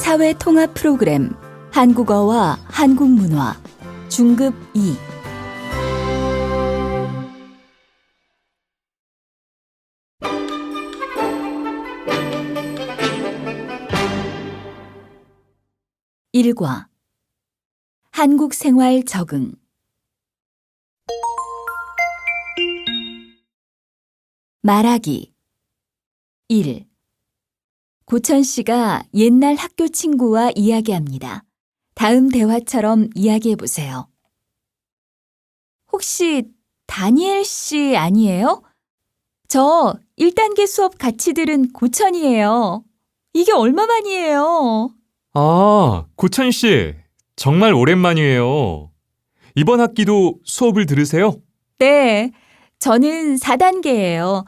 사회 통합 프로그램 한국어와 한국문화 중급 2 1과 한국 생활 적응 말하기 1. 고천 씨가 옛날 학교 친구와 이야기합니다. 다음 대화처럼 이야기해 보세요. 혹시 다니엘 씨 아니에요? 저 1단계 수업 같이 들은 고천이에요. 이게 얼마만이에요? 아, 고천 씨, 정말 오랜만이에요. 이번 학기도 수업을 들으세요? 네, 저는 4단계예요.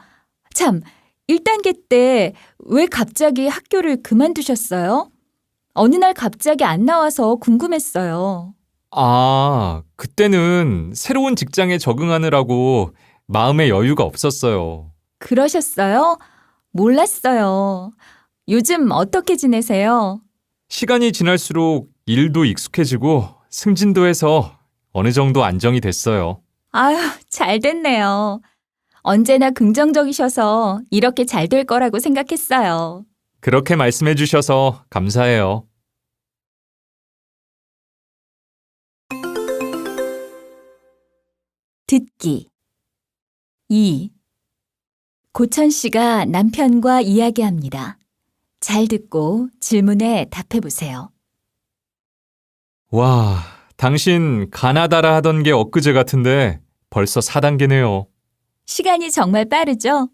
참, 1단계 때 왜 갑자기 학교를 그만두셨어요? 어느 날 갑자기 안 나와서 궁금했어요. 아, 그때는 새로운 직장에 적응하느라고 마음의 여유가 없었어요. 그러셨어요? 몰랐어요. 요즘 어떻게 지내세요? 시간이 지날수록 일도 익숙해지고 승진도 해서 어느 정도 안정이 됐어요. 아휴, 잘 됐네요. 언제나 긍정적이셔서 이렇게 잘 될 거라고 생각했어요. 그렇게 말씀해 주셔서 감사해요. 듣기 2. 고천 씨가 남편과 이야기합니다. 잘 듣고 질문에 답해 보세요. 와, 당신 가나다라 하던 게 엊그제 같은데 벌써 4단계네요. 시간이 정말 빠르죠?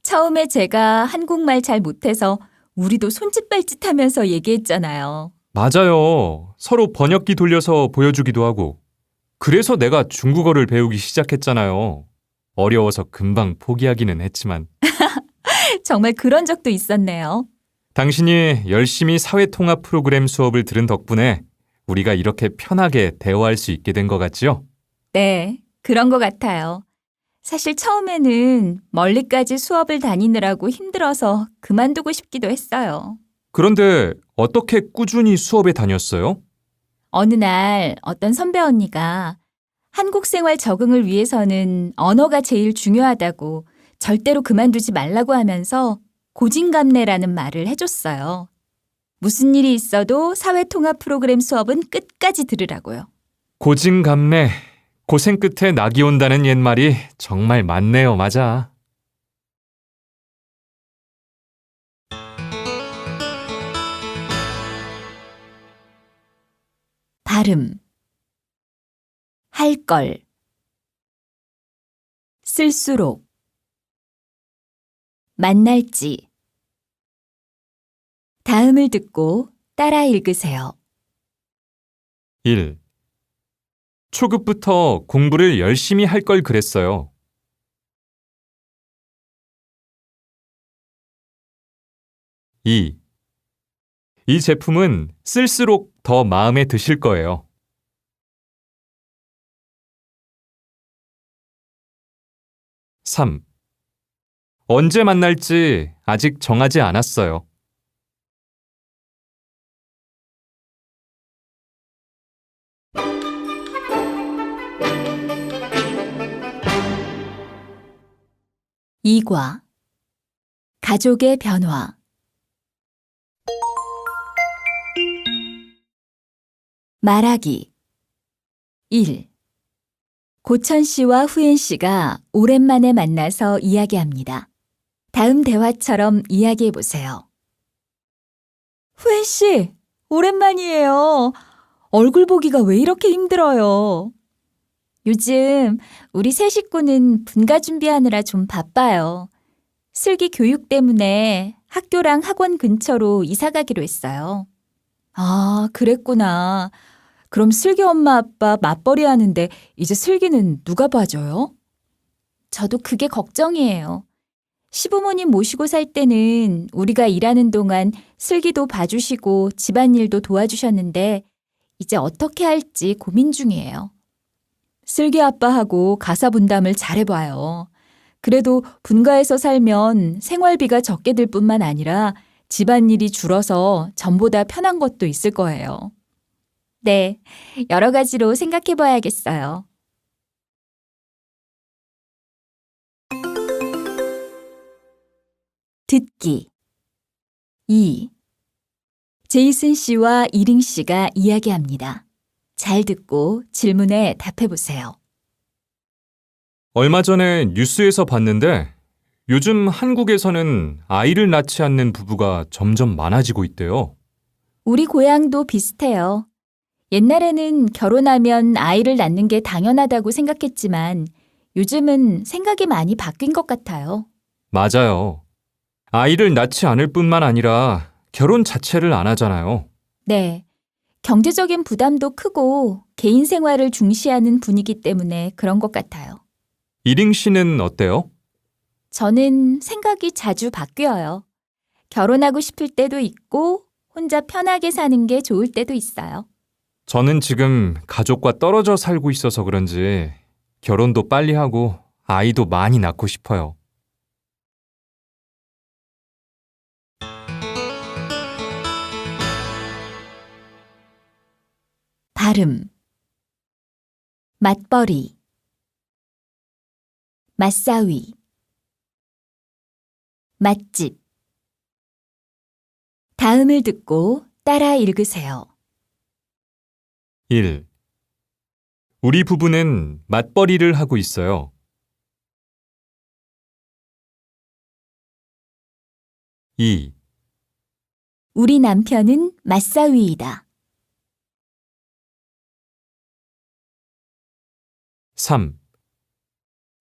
처음에 제가 한국말 잘 못해서 우리도 손짓발짓 하면서 얘기했잖아요. 맞아요. 서로 번역기 돌려서 보여주기도 하고. 그래서 내가 중국어를 배우기 시작했잖아요. 어려워서 금방 포기하기는 했지만. 정말 그런 적도 있었네요. 당신이 열심히 사회통합 프로그램 수업을 들은 덕분에 우리가 이렇게 편하게 대화할 수 있게 된 것 같지요? 네, 그런 것 같아요. 사실 처음에는 멀리까지 수업을 다니느라고 힘들어서 그만두고 싶기도 했어요. 그런데 어떻게 꾸준히 수업에 다녔어요? 어느 날 어떤 선배 언니가 한국 생활 적응을 위해서는 언어가 제일 중요하다고 절대로 그만두지 말라고 하면서 고진감래라는 말을 해줬어요. 무슨 일이 있어도 사회통합 프로그램 수업은 끝까지 들으라고요. 고진감래, 고생 끝에 낙이 온다는 옛말이 정말 맞네요, 맞아. 발음 할 걸 쓸수록 만날지 다음을 듣고 따라 읽으세요. 1. 초급부터 공부를 열심히 할 걸 그랬어요. 2. 이 제품은 쓸수록 더 마음에 드실 거예요. 3. 언제 만날지 아직 정하지 않았어요. 2과 가족의 변화 말하기 1. 고천 씨와 후엔 씨가 오랜만에 만나서 이야기합니다. 다음 대화처럼 이야기해 보세요. 후엔 씨, 오랜만이에요. 얼굴 보기가 왜 이렇게 힘들어요? 요즘 우리 세 식구는 분가 준비하느라 좀 바빠요. 슬기 교육 때문에 학교랑 학원 근처로 이사 가기로 했어요. 아, 그랬구나. 그럼 슬기 엄마 아빠 맞벌이 하는데 이제 슬기는 누가 봐줘요? 저도 그게 걱정이에요. 시부모님 모시고 살 때는 우리가 일하는 동안 슬기도 봐주시고 집안일도 도와주셨는데 이제 어떻게 할지 고민 중이에요. 슬기 아빠하고 가사 분담을 잘해봐요. 그래도 분가에서 살면 생활비가 적게 들 뿐만 아니라 집안일이 줄어서 전보다 편한 것도 있을 거예요. 네, 여러 가지로 생각해 봐야겠어요. 듣기 2. 제이슨 씨와 이링 씨가 이야기합니다. 잘 듣고 질문에 답해 보세요. 얼마 전에 뉴스에서 봤는데 요즘 한국에서는 아이를 낳지 않는 부부가 점점 많아지고 있대요. 우리 고향도 비슷해요. 옛날에는 결혼하면 아이를 낳는 게 당연하다고 생각했지만 요즘은 생각이 많이 바뀐 것 같아요. 맞아요. 아이를 낳지 않을 뿐만 아니라 결혼 자체를 안 하잖아요. 네. 경제적인 부담도 크고 개인 생활을 중시하는 분위기 때문에 그런 것 같아요. 이링 씨는 어때요? 저는 생각이 자주 바뀌어요. 결혼하고 싶을 때도 있고 혼자 편하게 사는 게 좋을 때도 있어요. 저는 지금 가족과 떨어져 살고 있어서 그런지 결혼도 빨리 하고 아이도 많이 낳고 싶어요. 발음 맞벌이 맞사위 맛집 다음을 듣고 따라 읽으세요. 1. 우리 부부는 맞벌이를 하고 있어요. 2. 우리 남편은 맞사위이다. 3.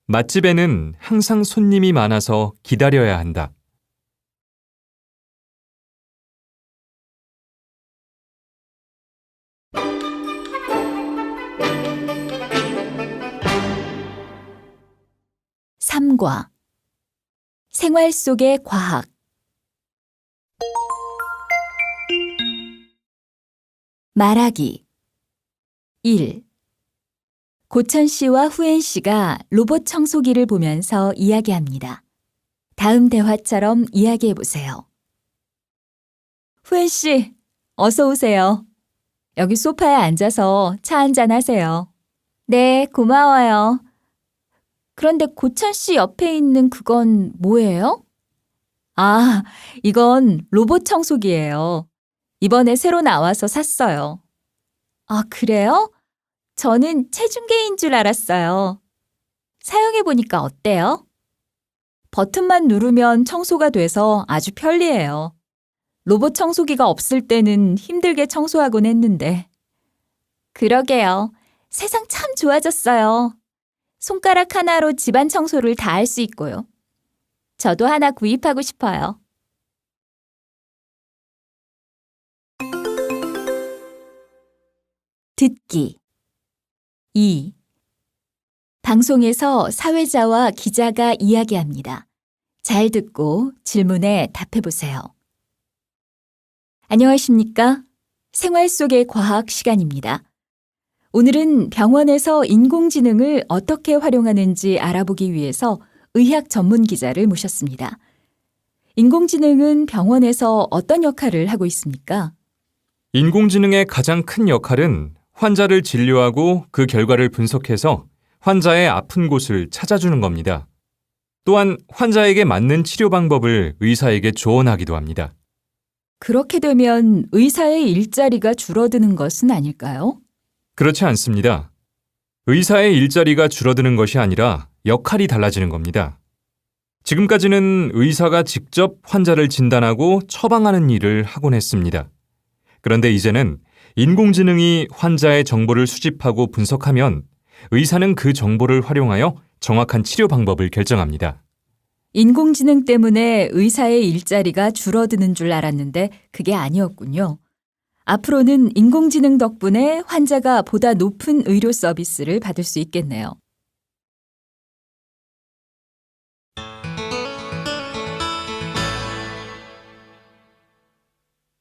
맛집에는 항상 손님이 많아서 기다려야 한다. 3과 생활 속의 과학 말하기 1. 고천 씨와 후엔 씨가 로봇 청소기를 보면서 이야기합니다. 다음 대화처럼 이야기해 보세요. 후엔 씨, 어서 오세요. 여기 소파에 앉아서 차 한잔 하세요. 네, 고마워요. 그런데 고천 씨 옆에 있는 그건 뭐예요? 아, 이건 로봇 청소기예요. 이번에 새로 나와서 샀어요. 아, 그래요? 저는 체중계인 줄 알았어요. 사용해보니까 어때요? 버튼만 누르면 청소가 돼서 아주 편리해요. 로봇 청소기가 없을 때는 힘들게 청소하곤 했는데. 그러게요. 세상 참 좋아졌어요. 손가락 하나로 집안 청소를 다 할 수 있고요. 저도 하나 구입하고 싶어요. 듣기 2. 방송에서 사회자와 기자가 이야기합니다. 잘 듣고 질문에 답해 보세요. 안녕하십니까? 생활 속의 과학 시간입니다. 오늘은 병원에서 인공지능을 어떻게 활용하는지 알아보기 위해서 의학 전문 기자를 모셨습니다. 인공지능은 병원에서 어떤 역할을 하고 있습니까? 인공지능의 가장 큰 역할은 환자를 진료하고 그 결과를 분석해서 환자의 아픈 곳을 찾아주는 겁니다. 또한 환자에게 맞는 치료 방법을 의사에게 조언하기도 합니다. 그렇게 되면 의사의 일자리가 줄어드는 것은 아닐까요? 그렇지 않습니다. 의사의 일자리가 줄어드는 것이 아니라 역할이 달라지는 겁니다. 지금까지는 의사가 직접 환자를 진단하고 처방하는 일을 하곤 했습니다. 그런데 이제는 인공지능이 환자의 정보를 수집하고 분석하면 의사는 그 정보를 활용하여 정확한 치료 방법을 결정합니다. 인공지능 때문에 의사의 일자리가 줄어드는 줄 알았는데 그게 아니었군요. 앞으로는 인공지능 덕분에 환자가 보다 높은 의료 서비스를 받을 수 있겠네요.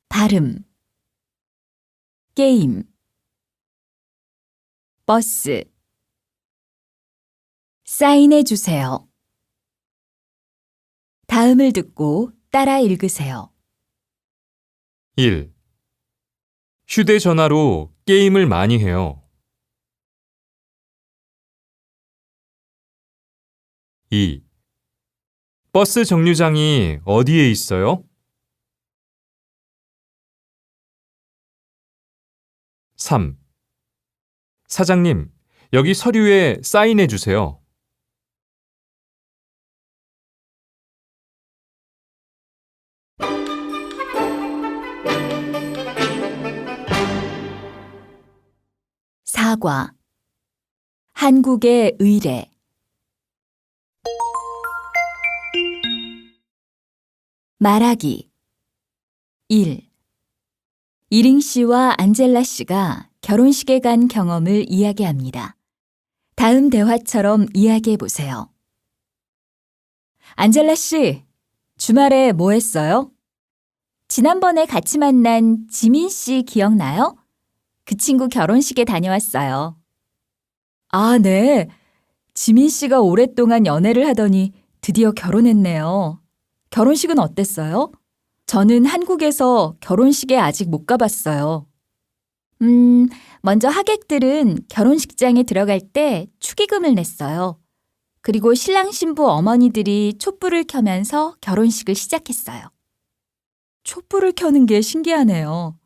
발음 게임 버스 사인해 주세요. 다음을 듣고 따라 읽으세요. 1. 휴대전화로 게임을 많이 해요. 2. 버스 정류장이 어디에 있어요? 3. 사장님, 여기 서류에 사인해 주세요. 4과 한국의 의례. 말하기. 1. 이링 씨와 안젤라 씨가 결혼식에 간 경험을 이야기합니다. 다음 대화처럼 이야기해 보세요. 안젤라 씨, 주말에 뭐 했어요? 지난번에 같이 만난 지민 씨 기억나요? 그 친구 결혼식에 다녀왔어요. 아, 네. 지민 씨가 오랫동안 연애를 하더니 드디어 결혼했네요. 결혼식은 어땠어요? 저는 한국에서 결혼식에 아직 못 가봤어요. 먼저 하객들은 결혼식장에 들어갈 때 축의금을 냈어요. 그리고 신랑 신부 어머니들이 촛불을 켜면서 결혼식을 시작했어요. 촛불을 켜는 게 신기하네요.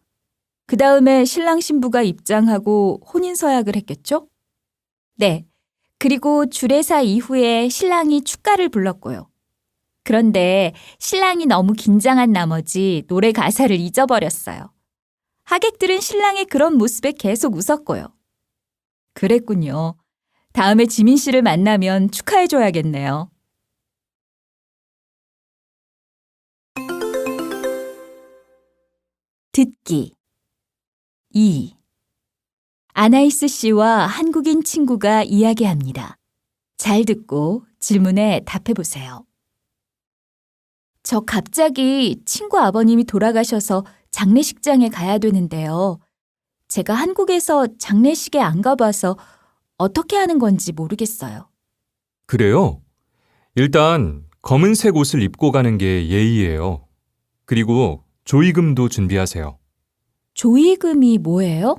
그 다음에 신랑 신부가 입장하고 혼인서약을 했겠죠? 네. 그리고 주례사 이후에 신랑이 축가를 불렀고요. 그런데 신랑이 너무 긴장한 나머지 노래 가사를 잊어버렸어요. 하객들은 신랑의 그런 모습에 계속 웃었고요. 그랬군요. 다음에 지민 씨를 만나면 축하해줘야겠네요. 듣기. 2. 아나이스 씨와 한국인 친구가 이야기합니다. 잘 듣고 질문에 답해보세요. 저 갑자기 친구 아버님이 돌아가셔서 장례식장에 가야 되는데요. 제가 한국에서 장례식에 안 가봐서 어떻게 하는 건지 모르겠어요. 그래요? 일단 검은색 옷을 입고 가는 게 예의예요. 그리고 조의금도 준비하세요. 조의금이 뭐예요?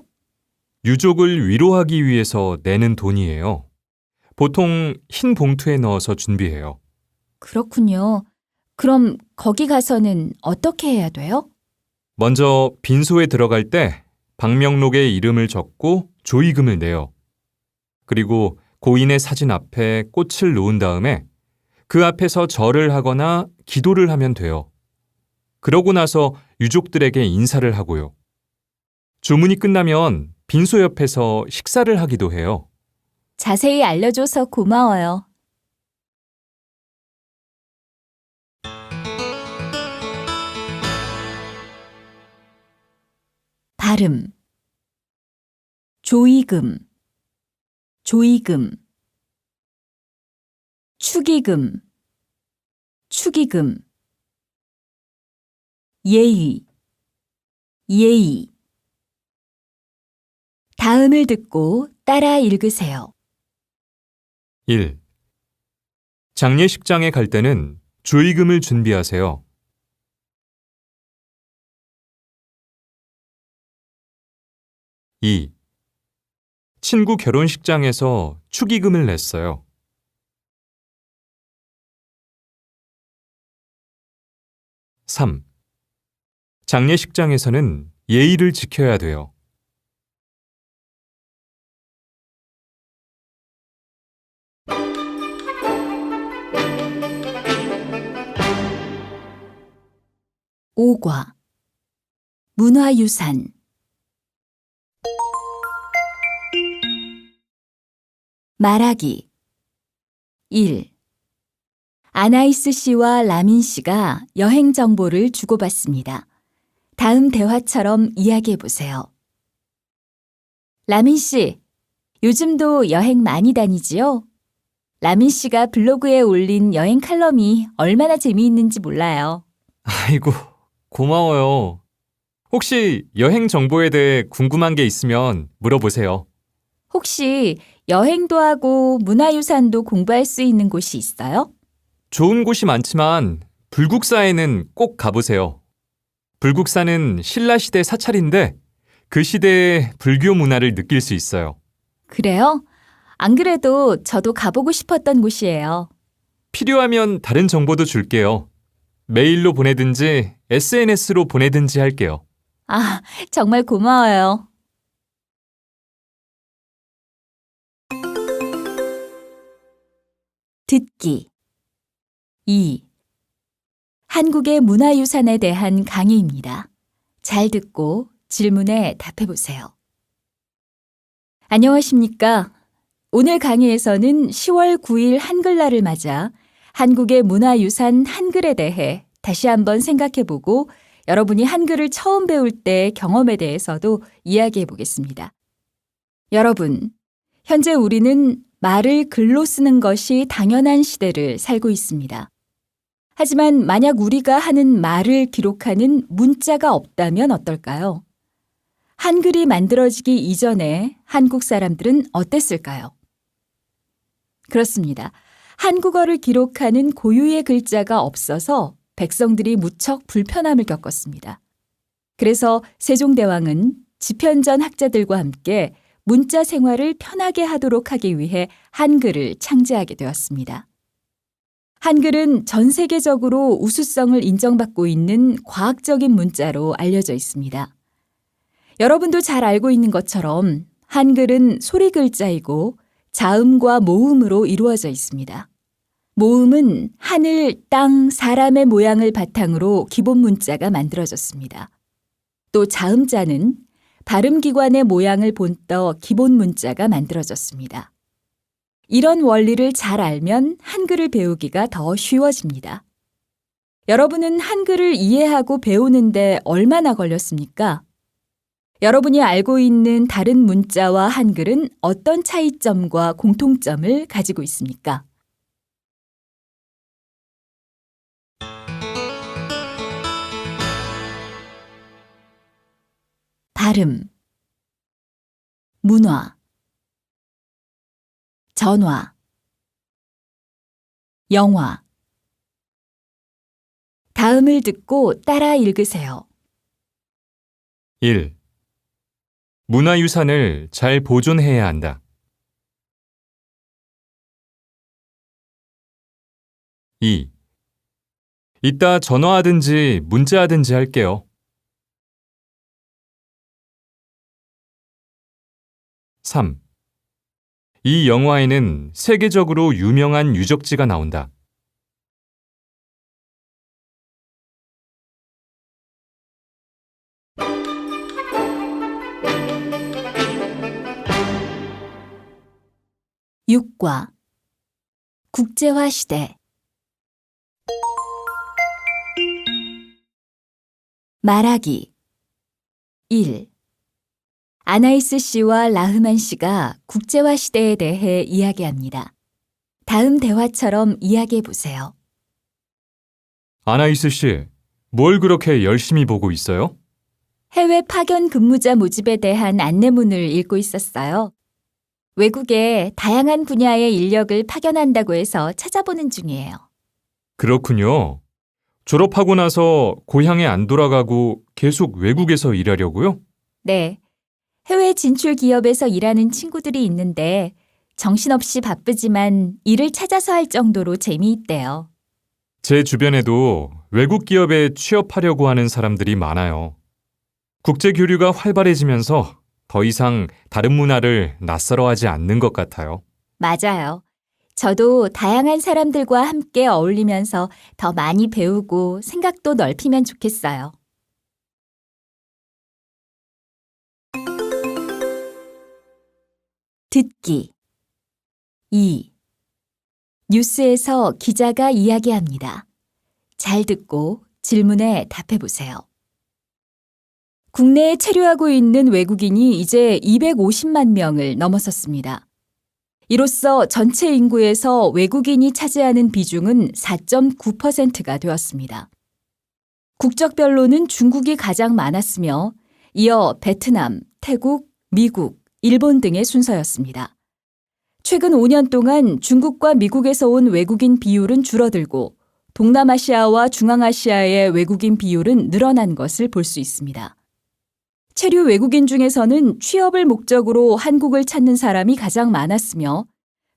유족을 위로하기 위해서 내는 돈이에요. 보통 흰 봉투에 넣어서 준비해요. 그렇군요. 그럼 거기 가서는 어떻게 해야 돼요? 먼저 빈소에 들어갈 때 방명록에 이름을 적고 조의금을 내요. 그리고 고인의 사진 앞에 꽃을 놓은 다음에 그 앞에서 절을 하거나 기도를 하면 돼요. 그러고 나서 유족들에게 인사를 하고요. 주문이 끝나면 빈소 옆에서 식사를 하기도 해요. 자세히 알려줘서 고마워요. 발음. 조의금, 조의금. 축의금, 축의금. 예의, 예의. 다음을 듣고 따라 읽으세요. 1. 장례식장에 갈 때는 조의금을 준비하세요. 2. 친구 결혼식장에서 축의금을 냈어요. 3. 장례식장에서는 예의를 지켜야 돼요. 5과 문화유산. 말하기. 1. 아나이스 씨와 라민 씨가 여행 정보를 주고받습니다. 다음 대화처럼 이야기해 보세요. 라민 씨, 요즘도 여행 많이 다니지요? 라민 씨가 블로그에 올린 여행 칼럼이 얼마나 재미있는지 몰라요. 아이고, 고마워요. 혹시 여행 정보에 대해 궁금한 게 있으면 물어보세요. 혹시 여행도 하고 문화유산도 공부할 수 있는 곳이 있어요? 좋은 곳이 많지만 불국사에는 꼭 가보세요. 불국사는 신라시대 사찰인데 그 시대의 불교 문화를 느낄 수 있어요. 그래요? 안 그래도 저도 가보고 싶었던 곳이에요. 필요하면 다른 정보도 줄게요. 메일로 보내든지 SNS로 보내든지 할게요. 아, 정말 고마워요. 듣기 2. 한국의 문화유산에 대한 강의입니다. 잘 듣고 질문에 답해보세요. 안녕하십니까? 오늘 강의에서는 10월 9일 한글날을 맞아 한국의 문화유산 한글에 대해 다시 한번 생각해보고 여러분이 한글을 처음 배울 때 경험에 대해서도 이야기해 보겠습니다. 여러분, 현재 우리는 말을 글로 쓰는 것이 당연한 시대를 살고 있습니다. 하지만 만약 우리가 하는 말을 기록하는 문자가 없다면 어떨까요? 한글이 만들어지기 이전에 한국 사람들은 어땠을까요? 그렇습니다. 한국어를 기록하는 고유의 글자가 없어서 백성들이 무척 불편함을 겪었습니다. 그래서 세종대왕은 집현전 학자들과 함께 문자 생활을 편하게 하도록 하기 위해 한글을 창제하게 되었습니다. 한글은 전 세계적으로 우수성을 인정받고 있는 과학적인 문자로 알려져 있습니다. 여러분도 잘 알고 있는 것처럼 한글은 소리 글자이고 자음과 모음으로 이루어져 있습니다. 모음은 하늘, 땅, 사람의 모양을 바탕으로 기본 문자가 만들어졌습니다. 또 자음자는 발음기관의 모양을 본떠 기본 문자가 만들어졌습니다. 이런 원리를 잘 알면 한글을 배우기가 더 쉬워집니다. 여러분은 한글을 이해하고 배우는데 얼마나 걸렸습니까? 여러분이 알고 있는 다른 문자와 한글은 어떤 차이점과 공통점을 가지고 있습니까? 발음, 문화, 전화, 영화. 다음을 듣고 따라 읽으세요. 1. 문화유산을 잘 보존해야 한다. 2. 이따 전화하든지 문자하든지 할게요. 3. 이 영화에는 세계적으로 유명한 유적지가 나온다. 6과 국제화 시대 말하기 1. 아나이스 씨와 라흐만 씨가 국제화 시대에 대해 이야기합니다. 다음 대화처럼 이야기해 보세요. 아나이스 씨, 뭘 그렇게 열심히 보고 있어요? 해외 파견 근무자 모집에 대한 안내문을 읽고 있었어요. 외국에 다양한 분야의 인력을 파견한다고 해서 찾아보는 중이에요. 그렇군요. 졸업하고 나서 고향에 안 돌아가고 계속 외국에서 일하려고요? 네. 해외 진출 기업에서 일하는 친구들이 있는데 정신없이 바쁘지만 일을 찾아서 할 정도로 재미있대요. 제 주변에도 외국 기업에 취업하려고 하는 사람들이 많아요. 국제 교류가 활발해지면서 더 이상 다른 문화를 낯설어하지 않는 것 같아요. 맞아요. 저도 다양한 사람들과 함께 어울리면서 더 많이 배우고 생각도 넓히면 좋겠어요. 듣기 2. 뉴스에서 기자가 이야기합니다. 잘 듣고 질문에 답해 보세요. 국내에 체류하고 있는 외국인이 이제 250만 명을 넘어섰습니다. 이로써 전체 인구에서 외국인이 차지하는 비중은 4.9%가 되었습니다. 국적별로는 중국이 가장 많았으며 이어 베트남, 태국, 미국, 일본 등의 순서였습니다. 최근 5년 동안 중국과 미국에서 온 외국인 비율은 줄어들고 동남아시아와 중앙아시아의 외국인 비율은 늘어난 것을 볼 수 있습니다. 체류 외국인 중에서는 취업을 목적으로 한국을 찾는 사람이 가장 많았으며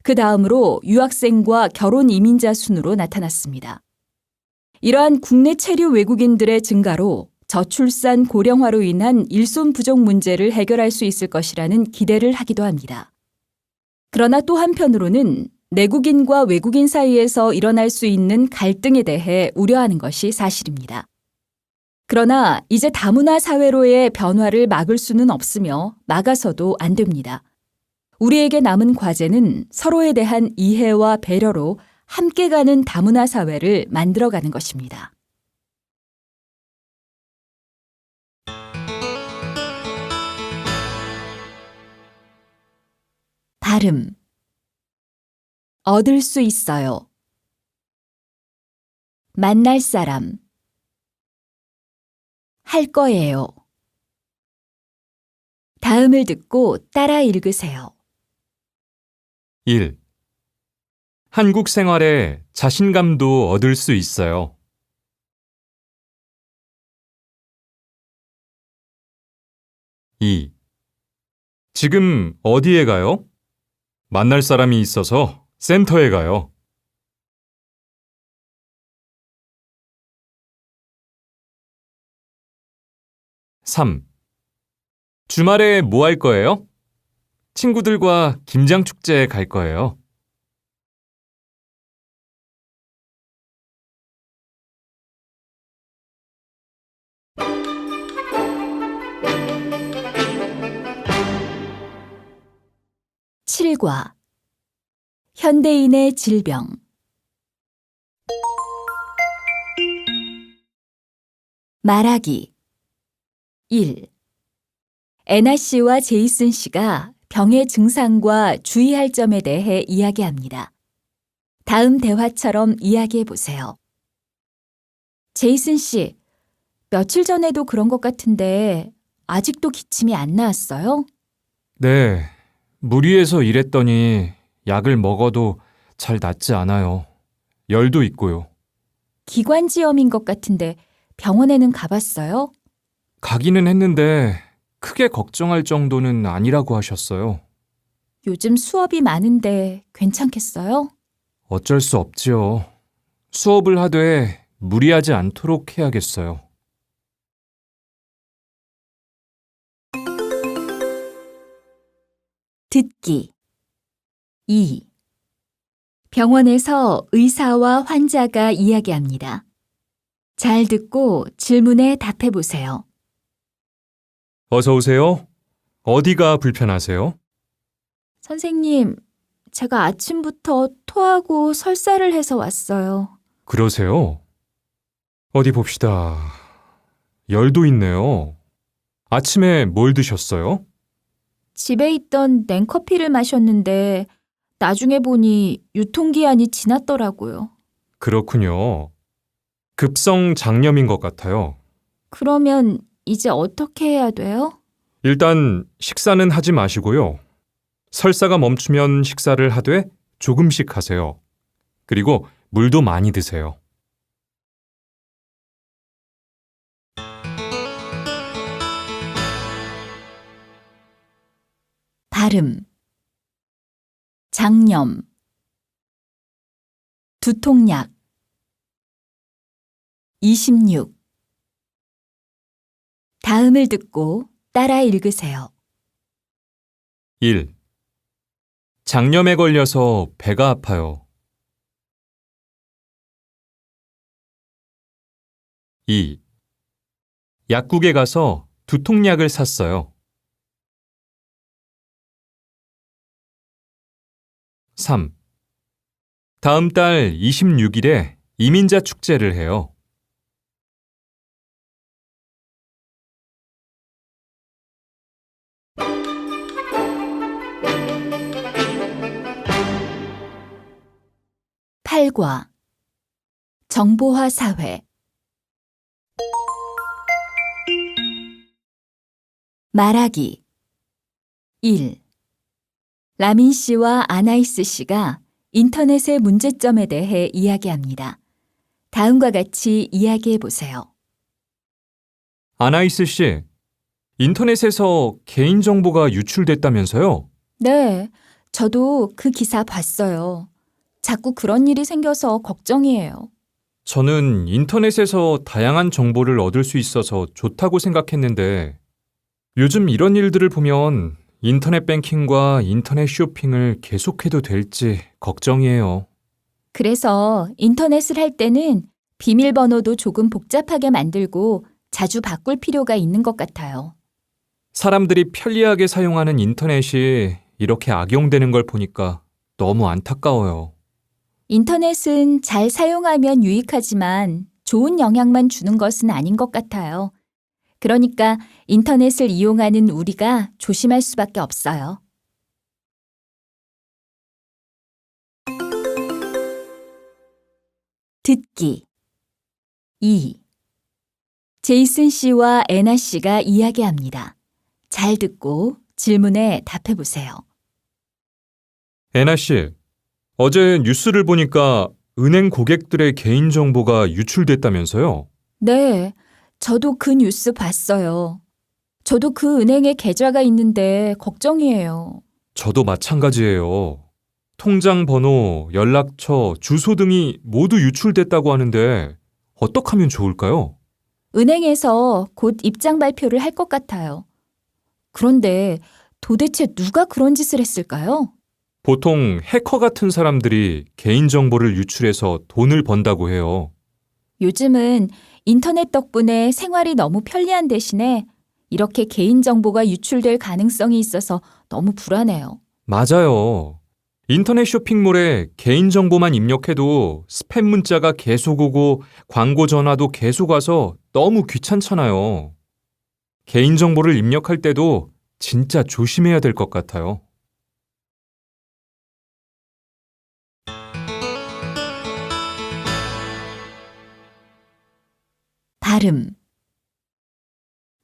그 다음으로 유학생과 결혼 이민자 순으로 나타났습니다. 이러한 국내 체류 외국인들의 증가로 저출산 고령화로 인한 일손 부족 문제를 해결할 수 있을 것이라는 기대를 하기도 합니다. 그러나 또 한편으로는 내국인과 외국인 사이에서 일어날 수 있는 갈등에 대해 우려하는 것이 사실입니다. 그러나 이제 다문화 사회로의 변화를 막을 수는 없으며 막아서도 안 됩니다. 우리에게 남은 과제는 서로에 대한 이해와 배려로 함께 가는 다문화 사회를 만들어가는 것입니다. 발음 얻을 수 있어요. 만날 사람 할 거예요. 다음을 듣고 따라 읽으세요. 1. 한국 생활에 자신감도 얻을 수 있어요. 2. 지금 어디에 가요? 만날 사람이 있어서 센터에 가요. 3. 주말에 뭐 할 거예요? 친구들과 김장축제에 갈 거예요. 7과 현대인의 질병 말하기 1. 애나 씨와 제이슨 씨가 병의 증상과 주의할 점에 대해 이야기합니다. 다음 대화처럼 이야기해 보세요. 제이슨 씨, 며칠 전에도 그런 것 같은데 아직도 기침이 안 나았어요? 네, 무리해서 일했더니 약을 먹어도 잘 낫지 않아요. 열도 있고요. 기관지염인 것 같은데 병원에는 가봤어요? 가기는 했는데 크게 걱정할 정도는 아니라고 하셨어요. 요즘 수업이 많은데 괜찮겠어요? 어쩔 수 없지요. 수업을 하되 무리하지 않도록 해야겠어요. 듣기 2. 병원에서 의사와 환자가 이야기합니다. 잘 듣고 질문에 답해 보세요. 어서 오세요. 어디가 불편하세요? 선생님, 제가 아침부터 토하고 설사를 해서 왔어요. 그러세요? 어디 봅시다. 열도 있네요. 아침에 뭘 드셨어요? 집에 있던 냉커피를 마셨는데 나중에 보니 유통기한이 지났더라고요. 그렇군요. 급성 장염인 것 같아요. 그러면 이제 어떻게 해야 돼요? 일단 식사는 하지 마시고요. 설사가 멈추면 식사를 하되 조금씩 하세요. 그리고 물도 많이 드세요. 발음 장염 두통약 26 다음을 듣고 따라 읽으세요. 1. 장염에 걸려서 배가 아파요. 2. 약국에 가서 두통약을 샀어요. 3. 다음 달 26일에 이민자 축제를 해요. 8과 정보화 사회 말하기 1. 라민 씨와 아나이스 씨가 인터넷의 문제점에 대해 이야기합니다. 다음과 같이 이야기해 보세요. 아나이스 씨, 인터넷에서 개인정보가 유출됐다면서요? 네, 저도 그 기사 봤어요. 자꾸 그런 일이 생겨서 걱정이에요. 저는 인터넷에서 다양한 정보를 얻을 수 있어서 좋다고 생각했는데 요즘 이런 일들을 보면 인터넷 뱅킹과 인터넷 쇼핑을 계속해도 될지 걱정이에요. 그래서 인터넷을 할 때는 비밀번호도 조금 복잡하게 만들고 자주 바꿀 필요가 있는 것 같아요. 사람들이 편리하게 사용하는 인터넷이 이렇게 악용되는 걸 보니까 너무 안타까워요. 인터넷은 잘 사용하면 유익하지만 좋은 영향만 주는 것은 아닌 것 같아요. 그러니까 인터넷을 이용하는 우리가 조심할 수밖에 없어요. 듣기 2. 제이슨 씨와 애나 씨가 이야기합니다. 잘 듣고 질문에 답해 보세요. 애나 씨, 어제 뉴스를 보니까 은행 고객들의 개인정보가 유출됐다면서요? 네, 저도 그 뉴스 봤어요. 저도 그 은행에 계좌가 있는데 걱정이에요. 저도 마찬가지예요. 통장 번호, 연락처, 주소 등이 모두 유출됐다고 하는데 어떻게 하면 좋을까요? 은행에서 곧 입장 발표를 할 것 같아요. 그런데 도대체 누가 그런 짓을 했을까요? 보통 해커 같은 사람들이 개인정보를 유출해서 돈을 번다고 해요. 요즘은 인터넷 덕분에 생활이 너무 편리한 대신에 이렇게 개인정보가 유출될 가능성이 있어서 너무 불안해요. 맞아요. 인터넷 쇼핑몰에 개인정보만 입력해도 스팸 문자가 계속 오고 광고 전화도 계속 와서 너무 귀찮잖아요. 개인정보를 입력할 때도 진짜 조심해야 될 것 같아요. 발음,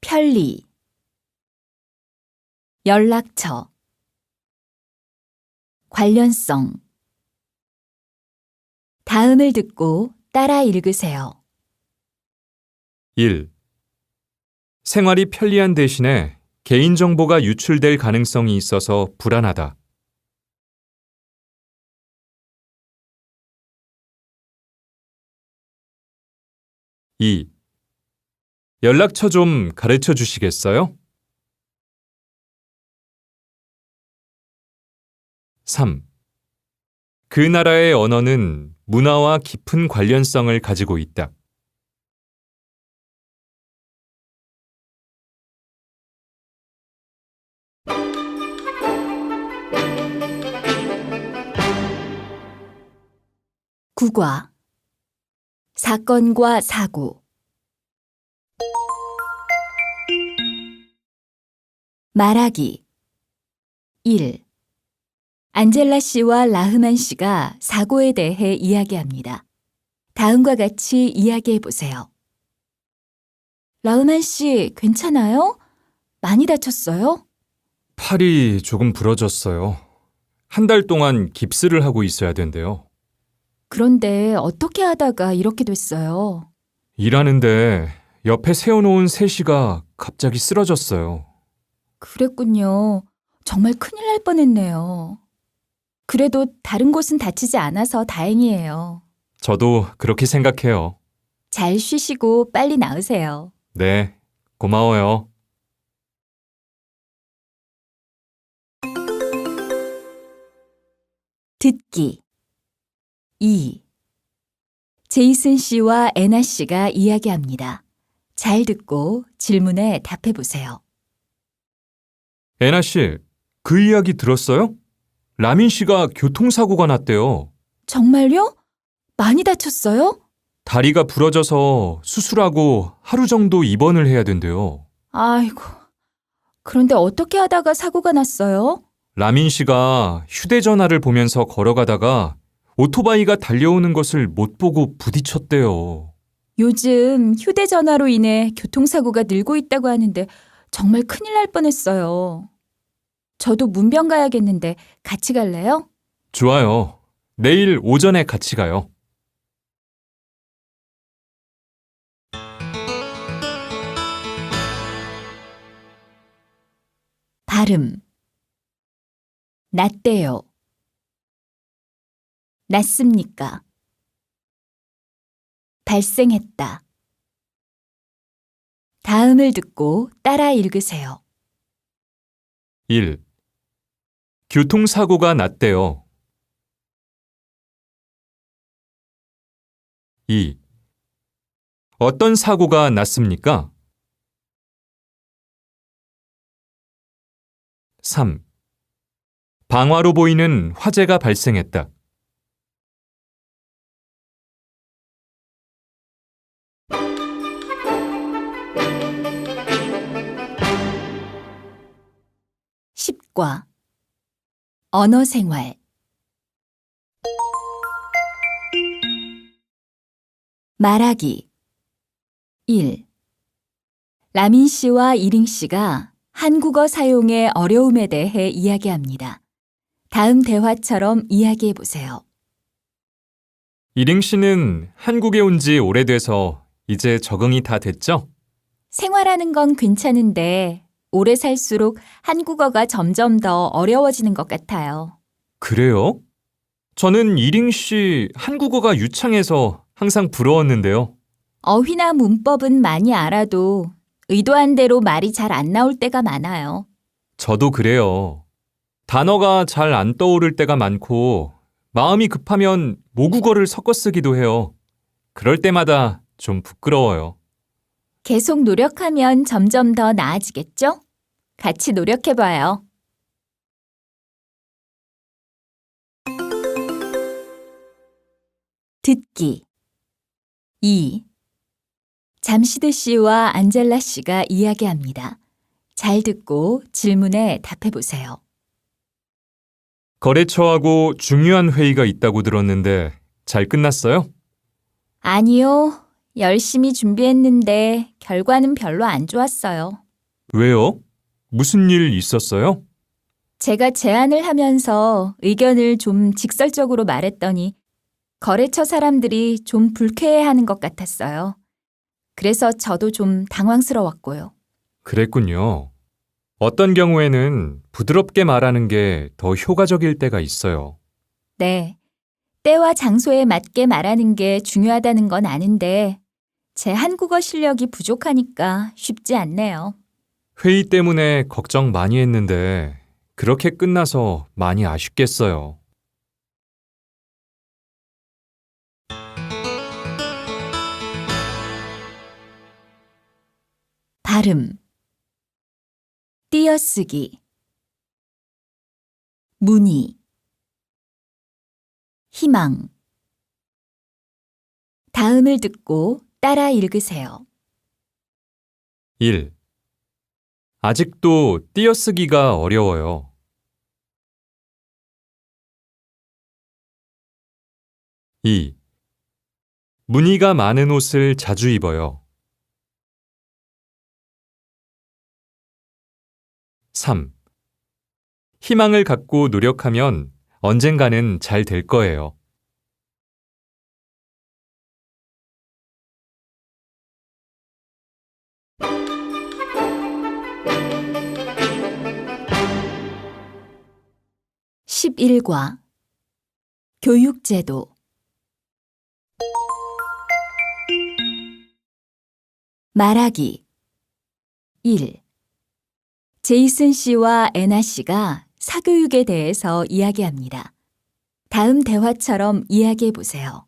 편리, 연락처, 관련성. 다음을 듣고 따라 읽으세요. 1. 생활이 편리한 대신에 개인정보가 유출될 가능성이 있어서 불안하다. 2. 연락처 좀 가르쳐 주시겠어요? 3. 그 나라의 언어는 문화와 깊은 관련성을 가지고 있다. 9과 사건과 사고. 말하기 1. 안젤라 씨와 라흐만 씨가 사고에 대해 이야기합니다. 다음과 같이 이야기해 보세요. 라흐만 씨, 괜찮아요? 많이 다쳤어요? 팔이 조금 부러졌어요. 한 달 동안 깁스를 하고 있어야 된대요. 그런데 어떻게 하다가 이렇게 됐어요? 일하는데 옆에 세워놓은 셋이가 갑자기 쓰러졌어요. 그랬군요. 정말 큰일 날 뻔했네요. 그래도 다른 곳은 다치지 않아서 다행이에요. 저도 그렇게 생각해요. 잘 쉬시고 빨리 나으세요. 네, 고마워요. 듣기 2. 제이슨 씨와 애나 씨가 이야기합니다. 잘 듣고 질문에 답해 보세요. 애나 씨, 그 이야기 들었어요? 라민 씨가 교통사고가 났대요. 정말요? 많이 다쳤어요? 다리가 부러져서 수술하고 하루 정도 입원을 해야 된대요. 아이고, 그런데 어떻게 하다가 사고가 났어요? 라민 씨가 휴대전화를 보면서 걸어가다가 오토바이가 달려오는 것을 못 보고 부딪혔대요. 요즘 휴대전화로 인해 교통사고가 늘고 있다고 하는데 정말 큰일 날 뻔했어요. 저도 문병 가야겠는데 같이 갈래요? 좋아요. 내일 오전에 같이 가요. 발음. 낮대요. 낮습니까? 발생했다. 다음을 듣고 따라 읽으세요. 1. 교통사고가 났대요. 2. 어떤 사고가 났습니까? 3. 방화로 보이는 화재가 발생했다. 십과 언어생활. 말하기. 1. 라민 씨와 이링 씨가 한국어 사용의 어려움에 대해 이야기합니다. 다음 대화처럼 이야기해 보세요. 이링 씨는 한국에 온 지 오래돼서 이제 적응이 다 됐죠? 생활하는 건 괜찮은데 오래 살수록 한국어가 점점 더 어려워지는 것 같아요. 그래요? 저는 이링 씨 한국어가 유창해서 항상 부러웠는데요. 어휘나 문법은 많이 알아도 의도한 대로 말이 잘 안 나올 때가 많아요. 저도 그래요. 단어가 잘 안 떠오를 때가 많고 마음이 급하면 모국어를 섞어 쓰기도 해요. 그럴 때마다 좀 부끄러워요. 계속 노력하면 점점 더 나아지겠죠? 같이 노력해봐요. 듣기. 2. 잠시드 씨와 안젤라 씨가 이야기합니다. 잘 듣고 질문에 답해보세요. 거래처하고 중요한 회의가 있다고 들었는데 잘 끝났어요? 아니요. 열심히 준비했는데 결과는 별로 안 좋았어요. 왜요? 무슨 일 있었어요? 제가 제안을 하면서 의견을 좀 직설적으로 말했더니 거래처 사람들이 좀 불쾌해하는 것 같았어요. 그래서 저도 좀 당황스러웠고요. 그랬군요. 어떤 경우에는 부드럽게 말하는 게 더 효과적일 때가 있어요. 네. 때와 장소에 맞게 말하는 게 중요하다는 건 아는데 제 한국어 실력이 부족하니까 쉽지 않네요. 회의 때문에 걱정 많이 했는데 그렇게 끝나서 많이 아쉽겠어요. 발음. 띄어쓰기. 문의. 희망. 다음을 듣고 따라 읽으세요. 1. 아직도 띄어쓰기가 어려워요. 2. 무늬가 많은 옷을 자주 입어요. 3. 희망을 갖고 노력하면 언젠가는 잘 될 거예요. 11과 교육제도. 말하기. 1. 제이슨 씨와 애나 씨가 사교육에 대해서 이야기합니다. 다음 대화처럼 이야기해 보세요.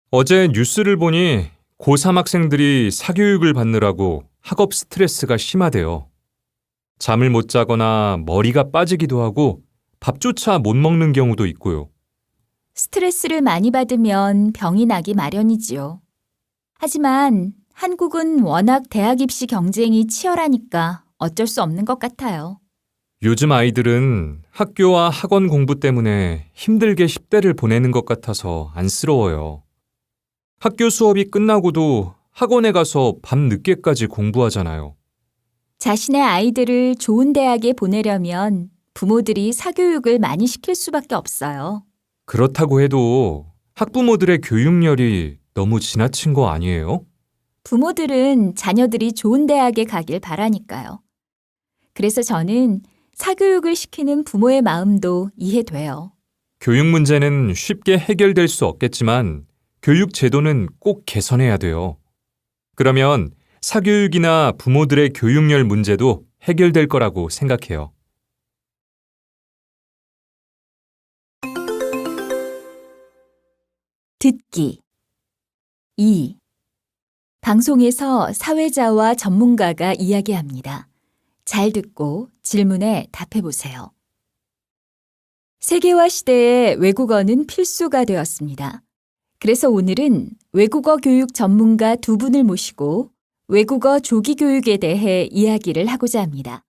어제 뉴스를 보니 고3 학생들이 사교육을 받느라고 학업 스트레스가 심하대요. 잠을 못 자거나 머리가 빠지기도 하고 밥조차 못 먹는 경우도 있고요. 스트레스를 많이 받으면 병이 나기 마련이지요. 하지만 한국은 워낙 대학 입시 경쟁이 치열하니까 어쩔 수 없는 것 같아요. 요즘 아이들은 학교와 학원 공부 때문에 힘들게 10대를 보내는 것 같아서 안쓰러워요. 학교 수업이 끝나고도 학원에 가서 밤 늦게까지 공부하잖아요. 자신의 아이들을 좋은 대학에 보내려면 부모들이 사교육을 많이 시킬 수밖에 없어요. 그렇다고 해도 학부모들의 교육열이 너무 지나친 거 아니에요? 부모들은 자녀들이 좋은 대학에 가길 바라니까요. 그래서 저는 사교육을 시키는 부모의 마음도 이해돼요. 교육 문제는 쉽게 해결될 수 없겠지만 교육 제도는 꼭 개선해야 돼요. 그러면 사교육이나 부모들의 교육열 문제도 해결될 거라고 생각해요. 듣기 2. 방송에서 사회자와 전문가가 이야기합니다. 잘 듣고 질문에 답해 보세요. 세계화 시대에 외국어는 필수가 되었습니다. 그래서 오늘은 외국어 교육 전문가 두 분을 모시고 외국어 조기 교육에 대해 이야기를 하고자 합니다.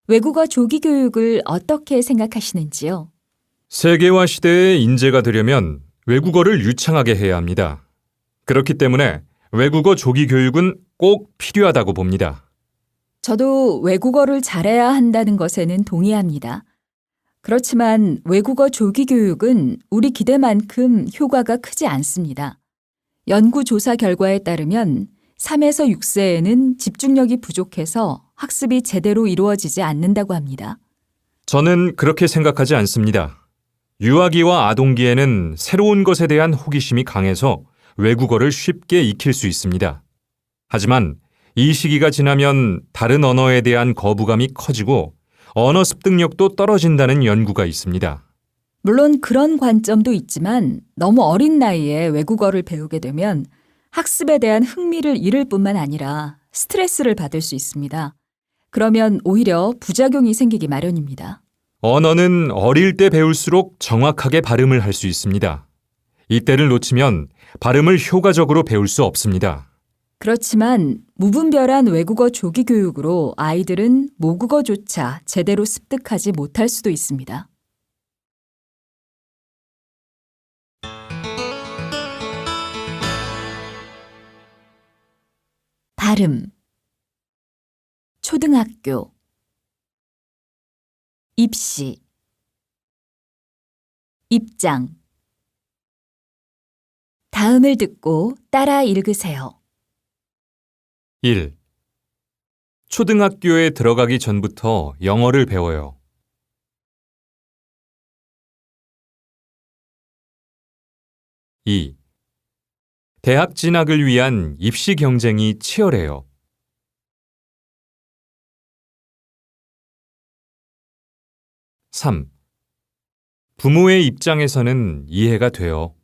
외국어 조기 교육을 어떻게 생각하시는지요? 세계화 시대의 인재가 되려면 외국어를 유창하게 해야 합니다. 그렇기 때문에 외국어 조기 교육은 꼭 필요하다고 봅니다. 저도 외국어를 잘해야 한다는 것에는 동의합니다. 그렇지만 외국어 조기 교육은 우리 기대만큼 효과가 크지 않습니다. 연구조사 결과에 따르면 3에서 6세에는 집중력이 부족해서 학습이 제대로 이루어지지 않는다고 합니다. 저는 그렇게 생각하지 않습니다. 유아기와 아동기에는 새로운 것에 대한 호기심이 강해서 외국어를 쉽게 익힐 수 있습니다. 하지만 이 시기가 지나면 다른 언어에 대한 거부감이 커지고 언어 습득력도 떨어진다는 연구가 있습니다. 물론 그런 관점도 있지만 너무 어린 나이에 외국어를 배우게 되면 학습에 대한 흥미를 잃을 뿐만 아니라 스트레스를 받을 수 있습니다. 그러면 오히려 부작용이 생기기 마련입니다. 언어는 어릴 때 배울수록 정확하게 발음을 할 수 있습니다. 이때를 놓치면 발음을 효과적으로 배울 수 없습니다. 그렇지만 무분별한 외국어 조기 교육으로 아이들은 모국어조차 제대로 습득하지 못할 수도 있습니다. 발음 초등학교 입시 입장 다음을 듣고 따라 읽으세요. 1. 초등학교에 들어가기 전부터 영어를 배워요. 2. 대학 진학을 위한 입시 경쟁이 치열해요. 3. 부모의 입장에서는 이해가 돼요.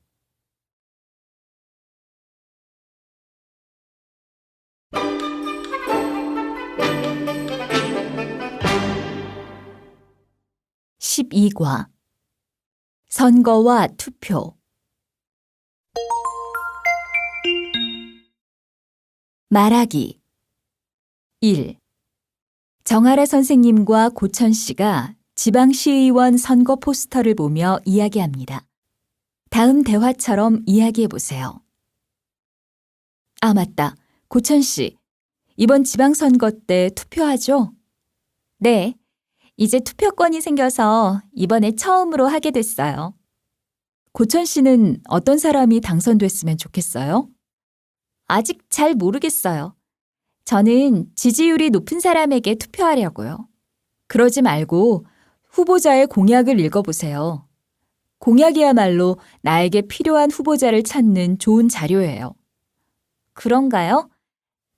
12과 선거와 투표 말하기 1. 정아라 선생님과 고천 씨가 지방시의원 선거 포스터를 보며 이야기합니다. 다음 대화처럼 이야기해 보세요. 아, 맞다. 고천 씨, 이번 지방선거 때 투표하죠? 네. 이제 투표권이 생겨서 이번에 처음으로 하게 됐어요. 고천 씨는 어떤 사람이 당선됐으면 좋겠어요? 아직 잘 모르겠어요. 저는 지지율이 높은 사람에게 투표하려고요. 그러지 말고 후보자의 공약을 읽어보세요. 공약이야말로 나에게 필요한 후보자를 찾는 좋은 자료예요. 그런가요?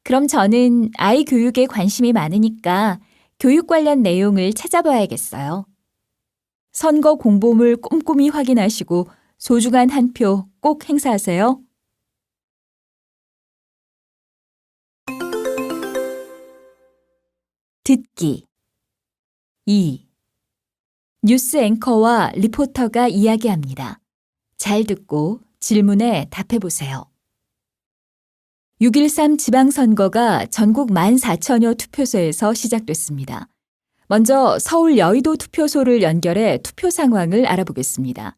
그럼 저는 아이 교육에 관심이 많으니까 교육 관련 내용을 찾아봐야겠어요. 선거 공보물 꼼꼼히 확인하시고 소중한 한 표 꼭 행사하세요. 듣기 2. 뉴스 앵커와 리포터가 이야기합니다. 잘 듣고 질문에 답해 보세요. 6.13 지방선거가 전국 14,000여 투표소에서 시작됐습니다. 먼저 서울 여의도 투표소를 연결해 투표 상황을 알아보겠습니다.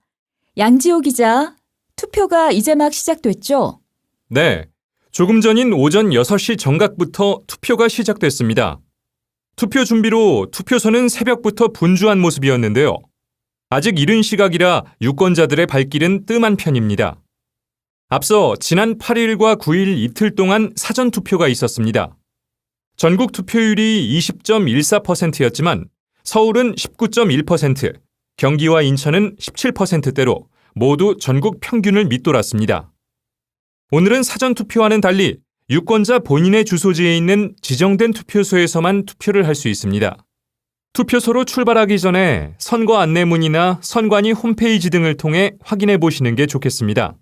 양지호 기자, 투표가 이제 막 시작됐죠? 네, 조금 전인 오전 6시 정각부터 투표가 시작됐습니다. 투표 준비로 투표소는 새벽부터 분주한 모습이었는데요. 아직 이른 시각이라 유권자들의 발길은 뜸한 편입니다. 앞서 지난 8일과 9일 이틀 동안 사전투표가 있었습니다. 전국 투표율이 20.14%였지만 서울은 19.1%, 경기와 인천은 17%대로 모두 전국 평균을 밑돌았습니다. 오늘은 사전투표와는 달리 유권자 본인의 주소지에 있는 지정된 투표소에서만 투표를 할 수 있습니다. 투표소로 출발하기 전에 선거 안내문이나 선관위 홈페이지 등을 통해 확인해 보시는 게 좋겠습니다.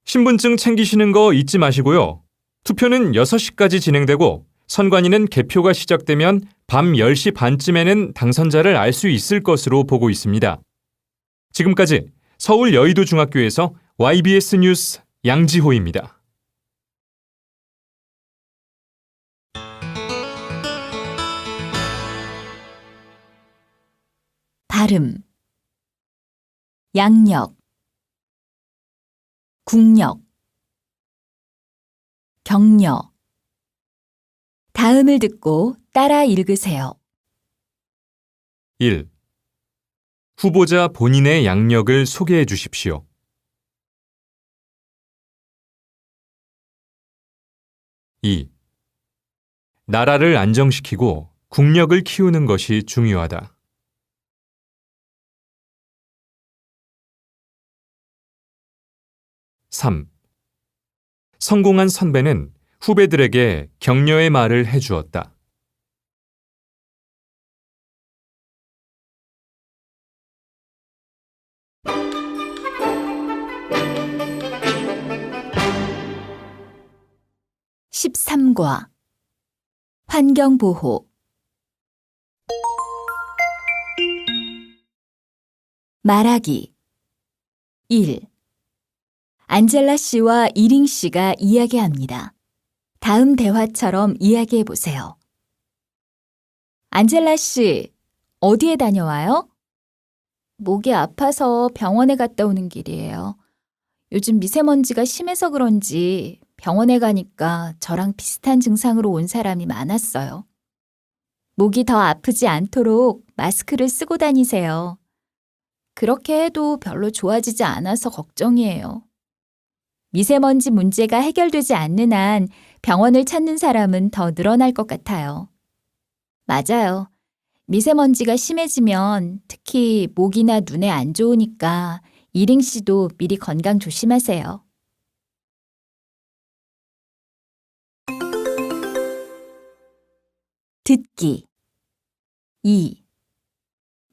신분증 챙기시는 거 잊지 마시고요. 투표는 6시까지 진행되고 선관위는 개표가 시작되면 밤 10시 반쯤에는 당선자를 알 수 있을 것으로 보고 있습니다. 지금까지 서울 여의도중학교에서 YBS 뉴스 양지호입니다. 발음, 양력, 국력, 격려. 다음을 듣고 따라 읽으세요. 1. 후보자 본인의 양력을 소개해 주십시오. 2. 나라를 안정시키고 국력을 키우는 것이 중요하다. 3. 성공한 선배는 후배들에게 격려의 말을 해주었다. 13과 환경보호. 말하기. 1. 안젤라 씨와 이링 씨가 이야기합니다. 다음 대화처럼 이야기해 보세요. 안젤라 씨, 어디에 다녀와요? 목이 아파서 병원에 갔다 오는 길이에요. 요즘 미세먼지가 심해서 그런지 병원에 가니까 저랑 비슷한 증상으로 온 사람이 많았어요. 목이 더 아프지 않도록 마스크를 쓰고 다니세요. 그렇게 해도 별로 좋아지지 않아서 걱정이에요. 미세먼지 문제가 해결되지 않는 한 병원을 찾는 사람은 더 늘어날 것 같아요. 맞아요. 미세먼지가 심해지면 특히 목이나 눈에 안 좋으니까 이링 씨도 미리 건강 조심하세요. 듣기. 2.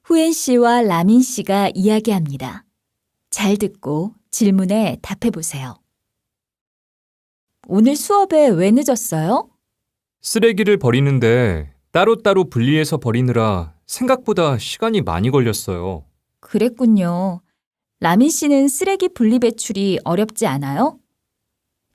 후엔 씨와 라민 씨가 이야기합니다. 잘 듣고 질문에 답해 보세요. 오늘 수업에 왜 늦었어요? 쓰레기를 버리는데 따로따로 분리해서 버리느라 생각보다 시간이 많이 걸렸어요. 그랬군요. 라민 씨는 쓰레기 분리 배출이 어렵지 않아요?